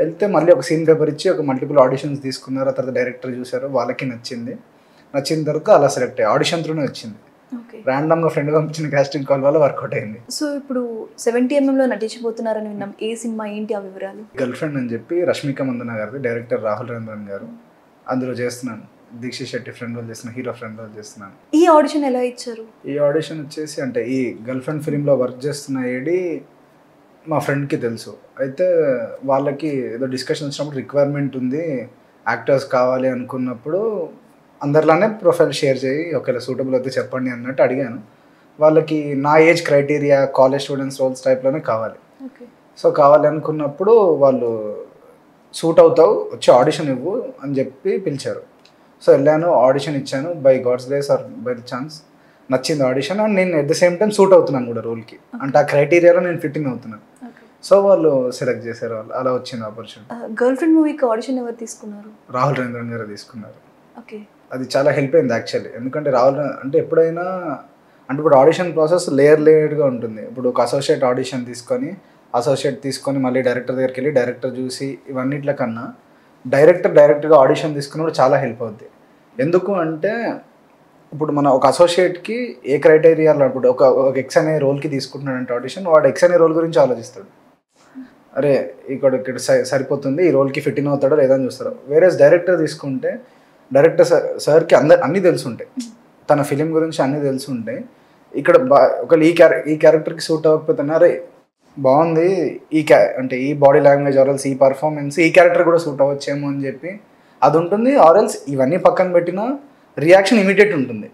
వెళ్తే మళ్ళీ ఒక సీన్ పేపర్ ఇచ్చి ఒక మల్టిపుల్ ఆడిషన్స్ తీసుకున్నారు. తర్వాత డైరెక్టర్ చూసారు, వాళ్ళకి నచ్చిన తర్వాత అలా సెలెక్ట్ అయ్యి ఆడిషన్ త్రూనే వచ్చింది. ర్యాండమ్గా ఫ్రెండ్ పంపించిన కాస్టింగ్ కాల్ వల్ల వర్కౌట్ అయింది. సో ఇప్పుడు 70mm నటించిపోతున్నారని విన్నాం, ఏ సినిమా ఏంటి ఆ వివరాలు? గర్ల్ ఫ్రెండ్ అని చెప్పి రష్మిక మందన గారిది, డైరెక్టర్ రాహుల్ రవీంద్రన్ గారు. అందులో చేస్తున్నాను, దీక్షిత్ శెట్టి ఫ్రెండ్ రోల్ చేస్తున్నాను, హీరో ఫ్రెండ్ రోల్ చేస్తున్నాను. ఈ ఆడిషన్ ఎలా ఇచ్చారు? ఈ ఆడిషన్ వచ్చేసి అంటే ఈ గర్ల్ ఫ్రెండ్ ఫిలింలో వర్క్ చేస్తున్న ఏడి మా ఫ్రెండ్కి తెలుసు. అయితే వాళ్ళకి ఏదో డిస్కషన్ వచ్చినప్పుడు రిక్వైర్మెంట్ ఉంది, యాక్టర్స్ కావాలి అనుకున్నప్పుడు అందరిలానే ప్రొఫైల్ షేర్ చేయి, ఒకవేళ సూటబుల్ అయితే చెప్పండి అన్నట్టు అడిగాను. వాళ్ళకి నా age criteria college students roles టైప్లోనే కావాలి. సో కావాలి అనుకున్నప్పుడు వాళ్ళు సూట్ అవుతావు వచ్చి ఆడిషన్ ఇవ్వు అని చెప్పి పిలిచారు. సో వెళ్ళాను, ఆడిషన్ ఇచ్చాను. By God's grace or by chance నచ్చింది ఆడిషన్. అండ్ నేను at the same time suit అవుతున్నాను కూడా రోల్కి, అంటే ఆ క్రైటీరియాలో నేను ఫిట్టింగ్ అవుతున్నాను. సో వాళ్ళు సెలెక్ట్ చేశారు, వాళ్ళు అలా వచ్చింది ఆపర్చునిటీ. గర్ల్ ఫ్రెండ్ మూవీకి ఆడిషన్ ఎవరు తీసుకున్నారు? రాహుల్ రవీంద్రన్ గారు తీసుకున్నారు. ఓకే, అది చాలా హెల్ప్ అయింది యాక్చువల్లీ. ఎందుకంటే రాహుల్ అంటే ఎప్పుడైనా అంటే ఇప్పుడు ఆడిషన్ ప్రాసెస్ లేయర్గా ఉంటుంది. ఇప్పుడు ఒక అసోసియేట్ ఆడిషన్ తీసుకొని మళ్ళీ డైరెక్టర్ దగ్గరికి వెళ్ళి డైరెక్టర్ చూసి ఇవన్నిట్ల కన్నా డైరెక్ట్గా ఆడిషన్ తీసుకున్నప్పుడు చాలా హెల్ప్ అవుద్ది. ఎందుకు అంటే ఇప్పుడు మన ఒక అసోసియేట్కి ఏ క్రైటీరియాలో ఇప్పుడు ఒక ఎక్స్ అనే రోల్కి తీసుకుంటున్నాడంటే ఆడిషన్, వాడు ఎక్స్ అనే రోల్ గురించి ఆలోచిస్తాడు. అరే ఇక్కడ సరిపోతుంది, ఈ రోల్కి ఫిట్ ఇన్ అవుతాడో లేదా అని చూస్తారు. వేరే డైరెక్టర్ తీసుకుంటే డైరెక్టర్ సార్కి అన్నీ తెలుసుంటాయి, తన ఫిలిం గురించి అన్నీ తెలుసుంటాయి. ఇక్కడ ఒకవేళ ఈ క్యారెక్టర్కి సూట్ అవ్వకపోతే అరే బాగుంది అంటే ఈ బాడీ లాంగ్వేజ్ ఆర్ఎల్స్ ఈ పర్ఫార్మెన్స్ ఈ క్యారెక్టర్ కూడా సూట్ అవ్వచ్చేమో అని చెప్పి అది ఉంటుంది. ఆర్ఎల్స్ ఇవన్నీ పక్కన పెట్టినా రియాక్షన్ ఇమీడియట్ ఉంటుంది.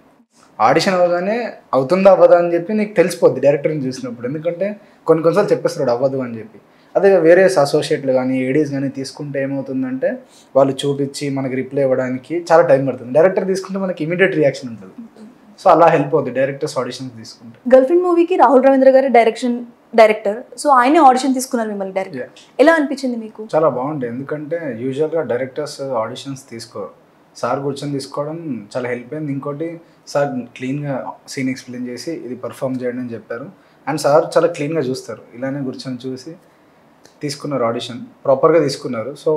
ఆడిషన్ అవ్వగానే అవుతుందా అవ్వదా అని చెప్పి నీకు తెలిసిపోద్ది డైరెక్టర్ని చూసినప్పుడు, ఎందుకంటే కొన్నిసార్లు చెప్పేస్తాడు అవ్వదు అని చెప్పి. అదే వేరే అసోసియేట్లు కానీ ఏడీస్ కానీ తీసుకుంటే ఏమవుతుందంటే వాళ్ళు చూపించి మనకి రిప్లై ఇవ్వడానికి చాలా టైం పడుతుంది. డైరెక్టర్ తీసుకుంటే మనకి ఇమీడియట్ రియాక్షన్ ఉంటుంది. సో అలా హెల్ప్ అవుతుంది డైరెక్టర్స్ ఆడిషన్స్ తీసుకుంటే. గర్ల్ ఫ్రెండ్ మూవీకి రాహుల్ రవీంద్ర గారు డైరెక్టర్, సో ఆయనే ఆడిషన్ తీసుకున్నారు మిమ్మల్ని డైరెక్టర్. ఎలా అనిపించింది మీకు? చాలా బాగుంది, ఎందుకంటే యూజువల్గా డైరెక్టర్స్ ఆడిషన్స్ తీసుకోరు, సార్ కూర్చొని తీసుకోవడం చాలా హెల్ప్ అయింది. ఇంకోటి సార్ క్లీన్గా సీన్ ఎక్స్ప్లెయిన్ చేసి ఇది పర్ఫామ్ చేయండి అని చెప్పారు. అండ్ సార్ చాలా క్లీన్గా చూస్తారు, ఇలానే కూర్చొని చూసి తీసుకున్నారు, ఆడిషన్ ప్రాపర్గా తీసుకున్నారు. సో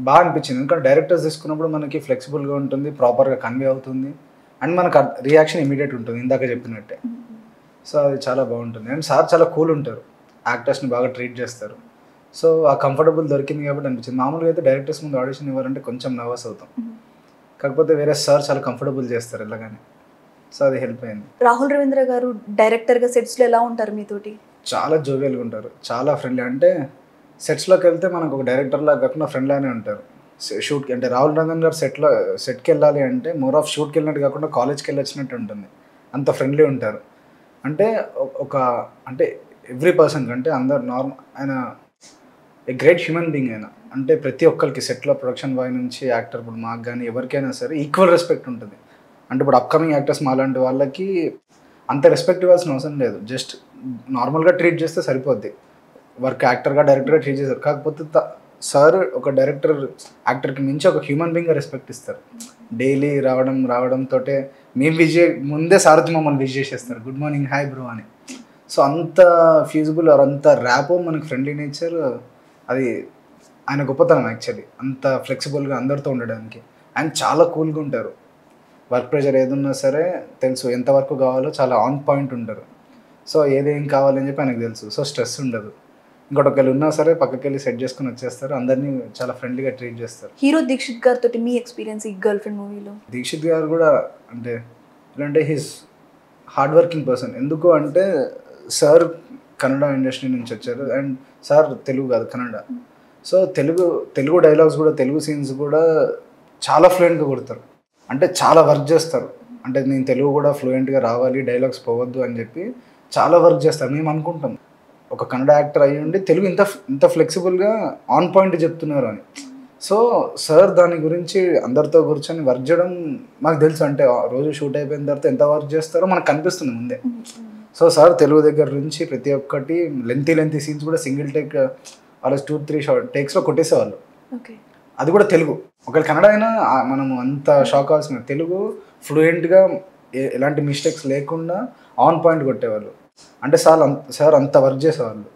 బాగా అనిపించింది, ఎందుకంటే డైరెక్టర్స్ తీసుకున్నప్పుడు మనకి ఫ్లెక్సిబుల్గా ఉంటుంది, ప్రాపర్గా కన్వే అవుతుంది, అండ్ మనకు రియాక్షన్ ఇమీడియట్ ఉంటుంది ఇందాక చెప్పినట్టే. సో అది చాలా బాగుంటుంది. అండ్ సార్ చాలా కూల్ ఉంటారు, యాక్టర్స్ని బాగా ట్రీట్ చేస్తారు. సో ఆ కంఫర్టబుల్ దొరికింది కాబట్టి అనిపించింది. మామూలుగా అయితే డైరెక్టర్స్ ముందు ఆడిషన్ ఇవ్వాలంటే కొంచెం నర్వస్ అవుతాం, కాకపోతే వేరే సార్ చాలా కంఫర్టబుల్ చేస్తారు ఇలాగానే. సో అది హెల్ప్ అయింది. రాహుల్ రవీంద్ర గారు డైరెక్టర్గా సెట్స్లో ఎలా ఉంటారు మీతోటి? చాలా జోవియల్గా ఉంటారు, చాలా ఫ్రెండ్లీ. అంటే సెట్స్లోకి వెళ్తే మనకు ఒక డైరెక్టర్లా కాకుండా ఫ్రెండ్లానే ఉంటారు. షూట్కి అంటే రాహుల్ రవీంద్రన్ గారు సెట్కి వెళ్ళాలి అంటే మోర్ ఆఫ్ షూట్కి వెళ్ళినట్టు కాకుండా కాలేజ్కి వెళ్ళొచ్చినట్టు ఉంటుంది, అంత ఫ్రెండ్లీ ఉంటారు. అంటే అంటే ఎవ్రీ పర్సన్ అంటే అందరు నార్మల్, ఆయన ఏ గ్రేట్ హ్యూమన్ బీయింగ్ అయినా. అంటే ప్రతి ఒక్కరికి సెట్లో ప్రొడక్షన్ బాయ్ నుంచి యాక్టర్, ఇప్పుడు మాకు కానీ ఎవరికైనా సరే ఈక్వల్ రెస్పెక్ట్ ఉంటుంది. అంటే ఇప్పుడు అప్కమింగ్ యాక్టర్స్ మాలాంటి వాళ్ళకి అంత రెస్పెక్ట్ ఇవ్వాల్సిన అవసరం లేదు, జస్ట్ నార్మల్గా ట్రీట్ చేస్తే సరిపోద్ది. వర్క్ యాక్టర్గా డైరెక్టర్గా ట్రీట్ చేస్తారు, కాకపోతే సార్ ఒక యాక్టర్కి మించి ఒక హ్యూమన్ బీయింగ్గా రెస్పెక్ట్ ఇస్తారు. డైలీ రావడంతో మేము ముందే సార్తో మమ్మల్ని విజ్ చేసేస్తారు, గుడ్ మార్నింగ్ హాయ్ బ్రో అని. సో అంత ఫ్యూజిబుల్ అంత ర్యాపో మనకి ఫ్రెండ్లీ నేచర్, అది ఆయన గొప్పతనం యాక్చువల్లీ. అంత ఫ్లెక్సిబుల్గా అందరితో ఉండడానికి. ఆయన చాలా కూల్గా ఉంటారు, వర్క్ ప్రెషర్ ఏదున్నా సరే తెలుసు, ఎంతవరకు కావాలో చాలా ఆన్ పాయింట్ ఉంటారు. సో ఏదేం కావాలని చెప్పి ఆయనకు తెలుసు, సో స్ట్రెస్ ఉండదు. ఇంకోటి ఒకళ్ళు ఉన్నా సరే పక్కకి వెళ్ళి సెట్ చేసుకుని వచ్చేస్తారు, అందరినీ చాలా ఫ్రెండ్లీగా ట్రీట్ చేస్తారు. హీరో దీక్షిత్ గారితో మీ ఎక్స్పీరియన్స్ ఈ గర్ల్ ఫ్రెండ్ మూవీలో? దీక్షిత్ గారు కూడా అంటే హీస్ హార్డ్ వర్కింగ్ పర్సన్. ఎందుకు అంటే సార్ కన్నడ ఇండస్ట్రీ నుంచి వచ్చారు, అండ్ సార్ తెలుగు కాదు కన్నడ. సో తెలుగు డైలాగ్స్ కూడా, తెలుగు సీన్స్ కూడా చాలా ఫ్లూయెంట్గా కొడతారు. అంటే చాలా వర్క్ చేస్తారు, అంటే నేను తెలుగు కూడా ఫ్లూయెంట్గా రావాలి, డైలాగ్స్ పోవద్దు అని చెప్పి చాలా వర్క్ చేస్తారు. మేము అనుకుంటాం ఒక కన్నడ యాక్టర్ అయ్యి ఉండి తెలుగు ఇంత ఫ్లెక్సిబుల్గా ఆన్ పాయింట్ చెప్తున్నారు అని. సో సార్ దాని గురించి అందరితో కూర్చొని వర్క్ చేయడం మాకు తెలుసు. అంటే రోజు షూట్ అయిపోయిన తర్వాత ఎంత వర్క్ చేస్తారో మనకు కనిపిస్తుంది ముందే. సో సార్ తెలుగు దగ్గర నుంచి ప్రతి ఒక్కటి లెంతీ సీన్స్ కూడా సింగిల్ టేక్ అలా 2-3 టేక్స్లో కొట్టేసేవాళ్ళు. అది కూడా తెలుగు. ఒకవేళ కన్నడ అయినా మనము అంత షాక్ అవ్వాల్సిన, తెలుగు ఫ్లూయెంట్గా ఎలాంటి మిస్టేక్స్ లేకుండా ఆన్ పాయింట్ కొట్టేవాళ్ళు. అంటే సార్ అంత వర్క్ చేసేవాళ్ళు.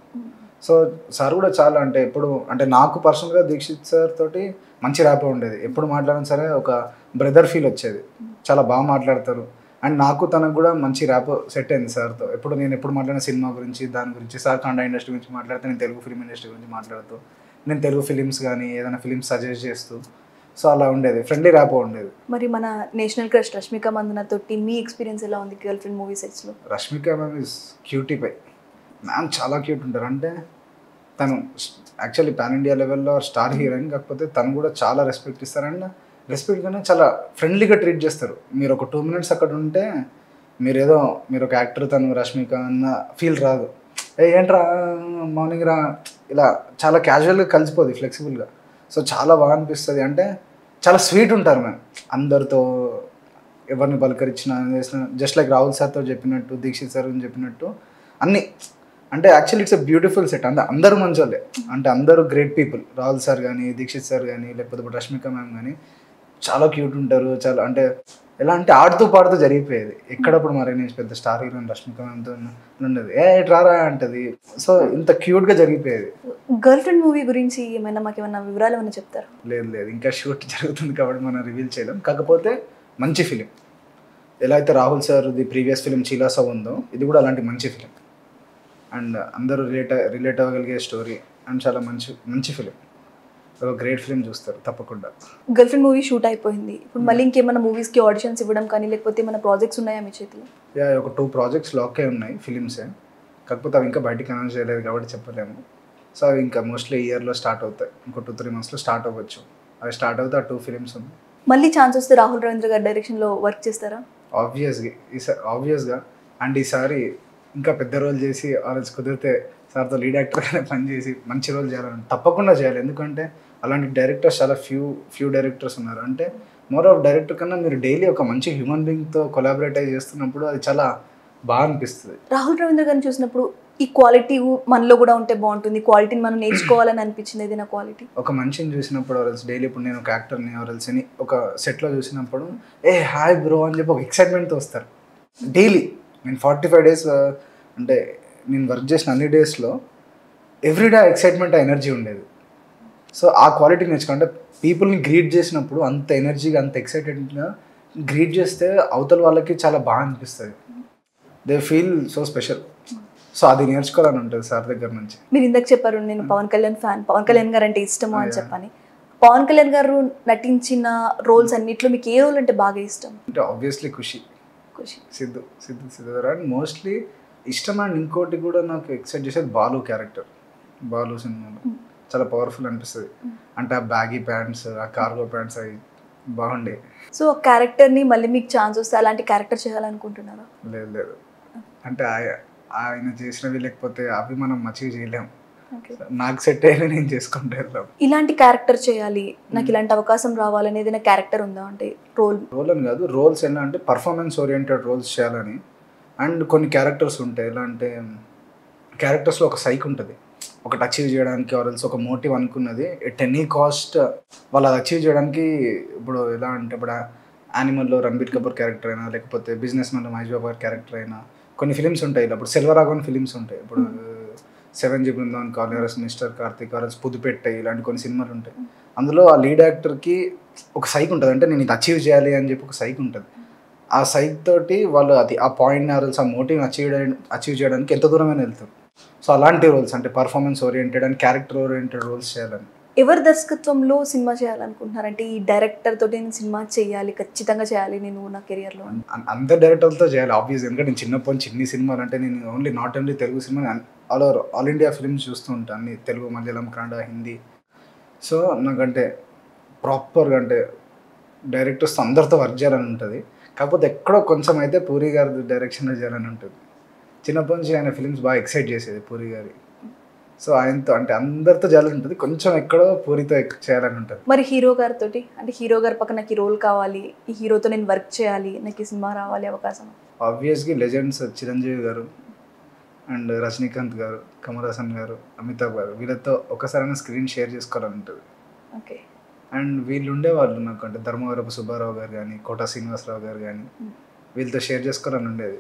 సో సార్ కూడా చాలా అంటే ఎప్పుడు అంటే నాకు పర్సనల్గా దీక్షిత్ సార్ తోటి మంచి ర్యాప్ ఉండేది. ఎప్పుడు మాట్లాడినా సరే ఒక బ్రదర్ ఫీల్ వచ్చేది. చాలా బాగా మాట్లాడతారు. అండ్ నాకు తనకు కూడా మంచి ర్యాప్ సెట్ అయింది సార్తో. నేను ఎప్పుడు మాట్లాడిన సినిమా గురించి దాని గురించి, సార్ కన్నడ ఇండస్ట్రీ గురించి మాట్లాడితే నేను తెలుగు ఫిలిం ఇండస్ట్రీ గురించి మాట్లాడుతూ, నేను తెలుగు ఫిలిమ్స్ కానీ ఏదైనా ఫిలిమ్స్ సజెస్ట్ చేస్తూ, సో అలా ఉండేది, ఫ్రెండ్లీ ర్యాప్ ఉండేది. మరి మన నేషనల్ క్రష్ రష్మిక మందన తోటి మీ ఎక్స్పీరియన్స్ ఎలా ఉంది గర్ల్ ఫ్రెండ్ మూవీ సెట్స్లో? Rashmika ma'am is cutie pie. Ma'am చాలా క్యూట్ ఉంటారు. అంటే తను యాక్చువల్లీ పాన్ ఇండియా లెవెల్లో స్టార్ హీరోయిన్, కాకపోతే తను కూడా చాలా రెస్పెక్ట్ ఇస్తారు. అండ్ రెస్పెక్ట్ కానీ చాలా ఫ్రెండ్లీగా ట్రీట్ చేస్తారు. మీరు ఒక 2 minutes అక్కడ ఉంటే మీరు ఒక యాక్టర్ తను రష్మిక అన్న ఫీల్ రాదు. ఏంట్రా మార్నింగ్ రా, ఇలా చాలా క్యాజువల్గా కలిసిపోద్ది, ఫ్లెక్సిబుల్గా. సో చాలా బాగా అనిపిస్తుంది. అంటే చాలా స్వీట్ ఉంటారు మ్యామ్. అందరితో ఎవరిని పలకరించినా చేసిన, జస్ట్ లైక్ రాహుల్ సార్తో చెప్పినట్టు, దీక్షిత్ సార్ చెప్పినట్టు అన్నీ. అంటే actually it's a beautiful set. అందరూ మంచి వాళ్ళే. అంటే అందరూ గ్రేట్ పీపుల్. రాహుల్ సార్ కానీ, దీక్షిత్ సార్ కానీ, లేకపోతే రష్మిక మ్యామ్ కానీ చాలా క్యూట్ ఉంటారు. చాలా అంటే ఎలా అంటే ఆడుతూ పాడుతూ జరిగిపోయేది. ఎక్కడప్పుడు మరి నేను పెద్ద స్టార్ హీరోయిన్ రష్మిక మ్యామ్తో ఉండేది, రారా అంటది. సో ఇంత క్యూట్గా జరిగిపోయేది. గర్ల్ ఫ్రెండ్ మూవీ గురించి మాకేమైనా వివరాలు ఏమైనా చెప్తారా? లేదు, ఇంకా షూట్ జరుగుతుంది కాబట్టి మనం రివీల్ చేయలేం. కాకపోతే మంచి ఫిలిం. ఎలా అయితే రాహుల్ సార్ది ప్రీవియస్ ఫిలిం చీలాసా ఉందో, ఇది కూడా అలాంటి మంచి ఫిలిం. అండ్ అందరూ రిలేట్ అవ్వగలిగే స్టోరీ. అండ్ చాలా మంచి ఫిలిం. ఒక గ్రేట్ ఫిలిం చూస్తారు తప్పకుండా. గర్ల్ ఫ్రెండ్ మూవీ షూట్ అయిపోయింది. ఇప్పుడు మళ్ళీ ఇంకేమైనా మూవీస్కి ఆడిషన్స్ ఇవ్వడం కానీ, లేకపోతే ఏమైనా ప్రాజెక్ట్స్ ఉన్నాయా మీ చేతిలో? ఒక 2 ప్రాజెక్ట్స్ లాక్ అయి ఉన్నాయి, ఫిలిమ్సే. కాకపోతే అవి ఇంకా బయటికి అనౌన్స్ చేయలేదు కాబట్టి చెప్పలేము. సో అవి ఇంకా మోస్ట్లీ ఇయర్లో స్టార్ట్ అవుతాయి. ఇంకో 2-3 monthsలో స్టార్ట్ అవ్వచ్చు. అవి స్టార్ట్ అవుతే ఆ 2 ఫిలిమ్స్ ఉన్నాయి. మళ్ళీ ఛాన్స్ వస్తే రాహుల్ రవీంద్ర గారి డైరెక్షన్లో వర్క్ చేస్తారా? ఆబ్వియస్గా. అండ్ ఈసారి ఇంకా పెద్ద రోల్ చేసి ఆలోచి కుదిరితే సార్తో లీడ్ యాక్టర్గానే పనిచేసి మంచి రోల్ చేయాలని తప్పకుండా చేయాలి. ఎందుకంటే అలాంటి డైరెక్టర్స్ చాలా ఫ్యూ డైరెక్టర్స్ ఉన్నారు. అంటే మోర్ ఆఫ్ డైరెక్టర్ కన్నా మీరు డైలీ ఒక మంచి హ్యూమన్ బీయింగ్తో కొలాబరేట్ అయ్యి చేస్తున్నప్పుడు అది చాలా బాగా అనిపిస్తుంది. రాహుల్ రవీంద్ర గారిని చూసినప్పుడు ఈ క్వాలిటీ మనలో కూడా ఉంటే బాగుంటుంది, క్వాలిటీని మనం నేర్చుకోవాలని అనిపించింది ఏదైనా క్వాలిటీ? ఒక మనిషిని చూసినప్పుడు ఎవరల్స్ డైలీ, ఇప్పుడు నేను ఒక యాక్టర్ని ఎవరల్స్ని ఒక సెట్లో చూసినప్పుడు హాయ్ బ్రో అని చెప్పి ఒక ఎక్సైట్మెంట్తో వస్తారు. డైలీ నేను 45 days అంటే నేను వర్క్ చేసిన అన్ని డేస్లో ఎవ్రీడే ఎక్సైట్మెంట్, ఆ ఎనర్జీ ఉండేది. సో ఆ క్వాలిటీ నేర్చుకుంటే పీపుల్ని గ్రీట్ చేసినప్పుడు అంత ఎనర్జీగా, అంత ఎక్సైటెడ్గా గ్రీట్ చేస్తే అవతల వాళ్ళకి చాలా బాగా అనిపిస్తుంది. They feel so special. So అది నేర్చుకోవాలని ఉంటుంది సార్ దగ్గర నుంచి. మీరు ఇందాక చెప్పారు నేను పవన్ కళ్యాణ్ ఫ్యాన్, పవన్ కళ్యాణ్ గారు అంటే ఇష్టము అని చెప్పని. పవన్ కళ్యాణ్ గారు నటించిన రోల్స్ అన్నిట్లో మీకు ఏ రోల్ అంటే బాగా ఇష్టం? అంటే obviously Kushi, Siddhu and mostly ఇష్టం. అండ్ ఇంకోటి కూడా నాకు ఎక్సైట్ చేసేది బాలు సినిమాలో చాలా పవర్ఫుల్ అనిపిస్తుంది. అంటే ఆ బ్యాగీ ప్యాంట్స్, ఆ కార్గో ప్యాంట్స్ అవి బాగుండే. సో ఆ క్యారెక్టర్ని మళ్ళీ మీకు ఛాన్స్ వస్తే అలాంటి క్యారెక్టర్ చేయాలనుకుంటున్నారా? లేదు. అంటే ఆయన చేసినవి లేకపోతే అవి మనం అచీవ్ చేయలేము. నాకు సెట్ అయ్యేది నేను చేసుకుంటూ వెళ్తాం. ఇలాంటి క్యారెక్టర్ చేయాలి, నాకు ఇలాంటి అవకాశం రావాలనేది నా క్యారెక్టర్ ఉందా? అంటే రోల్ అని కాదు, రోల్స్ ఎలా అంటే పర్ఫార్మెన్స్ ఓరియంటెడ్ రోల్స్ చేయాలని. అండ్ కొన్ని క్యారెక్టర్స్ ఉంటాయి. ఎలా అంటే క్యారెక్టర్స్లో ఒక సైక్ ఉంటుంది, ఒకటి అచీవ్ చేయడానికి ఆర్ఎల్స్ ఒక మోటివ్ అనుకున్నది ఎట్ ఎనీ కాస్ట్ వాళ్ళు అది అచీవ్ చేయడానికి. ఇప్పుడు ఎలా అంటే ఇప్పుడు యానిమల్లో రణబీర్ కపూర్ క్యారెక్టర్ అయినా, లేకపోతే బిజినెస్ మ్యాన్లో మహేష్ బాబు గారి క్యారెక్టర్ అయినా, కొన్ని ఫిలిమ్స్ ఉంటాయి. ఇలా ఇప్పుడు సెల్వరాఘవన్ ఫిలిమ్స్ ఉంటాయి. ఇప్పుడు 7G Brindavan colonies, mister Karthik ఆర్ఎల్స్ పుదుపెట్టాయి, ఇలాంటి కొన్ని సినిమాలు ఉంటాయి. అందులో ఆ లీడ్ యాక్టర్కి ఒక సైక్ ఉంటుంది. అంటే నేను ఇది అచీవ్ చేయాలి అని చెప్పి ఒక సైక్ ఉంటుంది. ఆ సైక్ తోటి వాళ్ళు ఆ పాయింట్ని ఆర్ఎల్స్ ఆ మోటివ్ని అచీవ్ చేయడానికి ఎంత దూరమైనా వెళ్తారు. సో అలాంటి రోల్స్ అంటే performance oriented and character oriented roles చేయాలని. ఎవరి దర్శకత్వంలో సినిమా చేయాలనుకుంటున్నారంటే ఈ డైరెక్టర్ తోటి నేను సినిమా చేయాలి, ఖచ్చితంగా చేయాలి నేను నా కెరియర్లో? అందరు డైరెక్టర్లతో చేయాలి ఆబ్వియస్. ఎందుకంటే నేను చిన్నప్పటి నుంచి ఇన్ని సినిమాలు అంటే నేను not only Telugu cinema, all India films చూస్తూ ఉంటాను. అన్ని తెలుగు, మలయాళం, కన్నడ, హిందీ. సో నాకంటే ప్రాపర్గా అంటే డైరెక్టర్స్ అందరితో వర్క్ చేయాలని ఉంటుంది. కాకపోతే ఎక్కడో కొంచెం అయితే పూరి గారి డైరెక్షన్లో చేయాలని ఉంటుంది. చిన్నప్పటి నుంచి ఆయన ఫిలిమ్స్ బాగా ఎక్సైట్ చేసేది పూరి గారి. సో ఆయనతో అంటే అందరితో చేయాలని ఉంటుంది, కొంచెం ఎక్కడో పూరితో చేయాలని ఉంటుంది. మరి హీరో గారితో అంటే హీరో గారి పక్కన నాకు ఈ రోల్ కావాలి, ఈ హీరోతో నేను వర్క్ చేయాలి, నాకు ఈ సినిమా రావాలి అవకాశం? ఆబ్వియస్గా లెజెండ్స్ చిరంజీవి గారు అండ్ రజనీకాంత్ గారు, కమల్ హాసన్ గారు, అమితాబ్ గారు, వీళ్ళతో ఒకసారైనా స్క్రీన్ షేర్ చేసుకోవాలని ఉంటుంది. ఓకే. అండ్ వీళ్ళు ఉండేవాళ్ళు నాకు, అంటే ధర్మవరపు సుబ్బారావు గారు కానీ, కోట శ్రీనివాసరావు గారు కానీ, వీళ్ళతో షేర్ చేసుకోవాలని ఉండేది.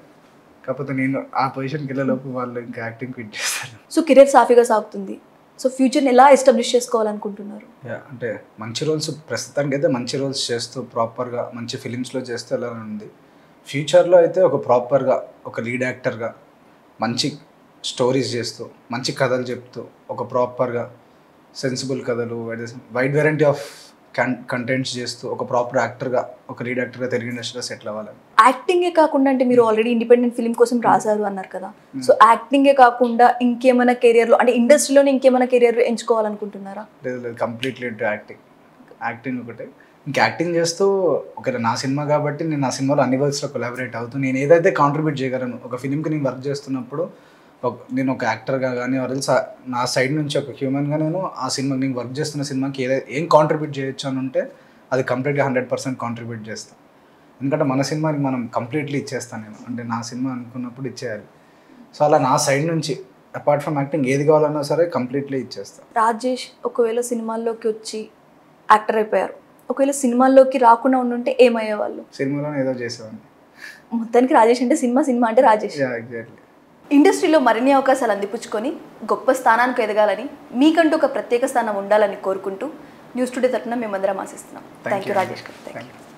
కాకపోతే నేను ఆ పొజిషన్కి వెళ్ళేలోపు వాళ్ళు ఇంకా యాక్టింగ్ క్విట్ చేస్తారు. సో కెరీర్ సాఫీగా సాగుతుంది. సో ఫ్యూచర్ని ఎలా ఎస్టాబ్లిష్ చేసుకోవాలనుకుంటున్నారు? అంటే మంచి రోల్స్ ప్రస్తుతానికి అయితే మంచి రోల్స్ చేస్తూ ప్రాపర్గా మంచి ఫిలిమ్స్లో చేస్తూ ఎలా ఉంది. ఫ్యూచర్లో అయితే ఒక ప్రాపర్గా ఒక లీడ్ యాక్టర్గా మంచి స్టోరీస్ చేస్తూ మంచి కథలు చెప్తూ ఒక ప్రాపర్గా సెన్సిబుల్ కథలు వైడ్ వెరైటీ ఆఫ్ కంటెంట్స్ చేస్తూ ఒక ప్రాపర్ యాక్టర్గా ఒక లీడ్ యాక్టర్గా తెలుగు ఇండస్ట్రీలో సెటిల్ అవ్వాలి. యాక్టింగే కాకుండా అంటే మీరు ఆల్రెడీ ఇండిపెండెంట్ ఫిల్మ్ కోసం రాశారు అన్నారు కదా, సో యాక్టింగే కాకుండా ఇంకేమైనా కెరియర్లో అంటే ఇండస్ట్రీలోనే ఇంకేమైనా కెరియర్ ఎంచుకోవాలనుకుంటున్నారా? లేదు లేదు, కంప్లీట్లీ ఇంటూ యాక్టింగ్ ఒకటే. ఇంకా యాక్టింగ్ చేస్తూ ఒకవేళ నా సినిమా కాబట్టి నేను నా సినిమాలో అన్ని వర్క్స్లో కొలాబరేట్ అవుతూ నేను ఏదైతే కాంట్రిబ్యూట్ చేయగలను ఒక ఫిలింకి నేను వర్క్ చేస్తున్నప్పుడు, నేను ఒక యాక్టర్గా కానీ ఎవరైనా నా సైడ్ నుంచి ఒక హ్యూమన్గా నేను ఆ సినిమాకి నేను వర్క్ చేస్తున్న సినిమాకి ఏం కాంట్రిబ్యూట్ చేయొచ్చు అని ఉంటే అది కంప్లీట్గా 100% కాంట్రిబ్యూట్ చేస్తాను. ఎందుకంటే మన సినిమాకి మనం కంప్లీట్లీ ఇచ్చేస్తాను నేను, అంటే నా సినిమా అనుకున్నప్పుడు ఇచ్చేయాలి. సో అలా నా సైడ్ నుంచి అపార్ట్ ఫ్రమ్ యాక్టింగ్ ఏది కావాలన్నా సరే కంప్లీట్లీ ఇచ్చేస్తాను. రాజేష్ ఒకవేళ సినిమాల్లోకి వచ్చి యాక్టర్ అయిపోయారు, ఒకవేళ సినిమాల్లోకి రాకుండా ఉండుంటే ఏమయ్యేవాళ్ళు? సినిమాలో ఏదో చేసేవాడిని. మొత్తానికి రాజేష్ అంటే సినిమా, సినిమా అంటే రాజేష్. ఎగ్జాక్ట్లీ. ఇండస్ట్రీలో మరిన్ని అవకాశాలు అందిపుచ్చుకొని గొప్ప స్థానానికి ఎదగాలని, మీకంటూ ఒక ప్రత్యేక స్థానం ఉండాలని కోరుకుంటూ న్యూస్ టుడే తరఫున మేమందరం ఆశిస్తున్నాం. థ్యాంక్ యూ రాజేష్ గారు. Thank you.